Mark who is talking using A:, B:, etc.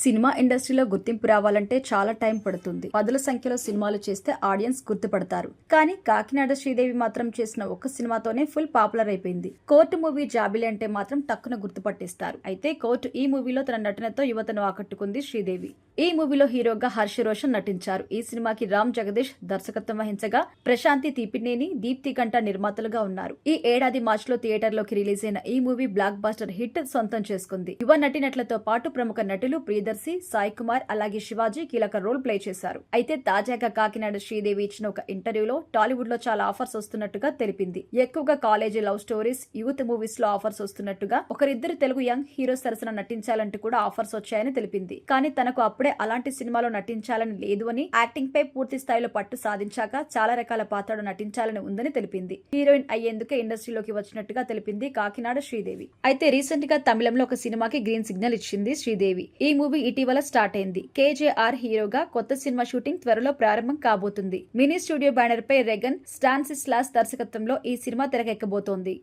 A: Cinema ఇండస్ట్రీలో గుర్తింపు రావాలంటే చాలా టైం పడుతుంది. పదుల సంఖ్యలో సినిమాలు చేస్తే ఆడియన్స్ గుర్తుపడతారు. కానీ కాకినాడ శ్రీదేవి మాత్రం చేసిన ఒక్క సినిమాతోనే ఫుల్ పాపులర్ అయిపోయింది. కోర్టు మూవీ జాబిలి అంటే మాత్రం టక్కున గుర్తుపట్టేస్తారు. అయితే కోర్టు ఈ మూవీలో తన నటనతో యువతను ఆకట్టుకుంది శ్రీదేవి. ఈ మూవీలో హీరోగా హర్ష రోషన్ నటించారు. ఈ సినిమాకి రామ్ జగదీష్ దర్శకత్వం వహించగా ప్రశాంతి తీపినేని, దీప్తి గంట నిర్మాతలుగా ఉన్నారు. ఈ ఏడాది మార్చ్ లో థియేటర్లోకి రిలీజ్ అయిన ఈ మూవీ బ్లాక్ బాస్టర్ హిట్ సొంతం చేసుకుంది. యువ నటినట్లతో పాటు ప్రముఖ నటులు ప్రియదర్శి, సాయి కుమార్ అలాగే శివాజీ కీలక రోల్ ప్లే చేశారు. అయితే తాజాగా కాకినాడ శ్రీదేవి ఇచ్చిన ఒక ఇంటర్వ్యూలో టాలీవుడ్ లో చాలా ఆఫర్స్ వస్తున్నట్టుగా తెలిపింది. ఎక్కువగా college love stories, youth movies లో ఆఫర్స్ వస్తున్నట్టుగా, ఒకరిద్దరు తెలుగు యంగ్ హీరోస్ సరసన నటించాలంటూ కూడా ఆఫర్స్ వచ్చాయని తెలిపింది. కానీ తనకు అప్పుడే అలాంటి సినిమాలో నటించాలని లేదు అని, యాక్టింగ్ పై పూర్తి స్థాయిలో పట్టు సాధించాక చాలా రకాల పాత్రలు నటించాలని ఉందని తెలిపింది. హీరోయిన్ అయ్యేందుకే ఇండస్ట్రీలోకి వచ్చినట్టుగా తెలిపింది కాకినాడ శ్రీదేవి. అయితే రీసెంట్ గా తమిళంలో ఒక సినిమాకి గ్రీన్ సిగ్నల్ ఇచ్చింది శ్రీదేవి. ఈ మూవీ ఇటీవల స్టార్ట్ అయింది. కేజేఆర్ హీరోగా కొత్త సినిమా షూటింగ్ త్వరలో ప్రారంభం కాబోతుంది. మినీ స్టూడియో బ్యానర్ పై రెగన్ స్టాన్సిస్లాస్ దర్శకత్వంలో ఈ సినిమా తెరకెక్కబోతోంది.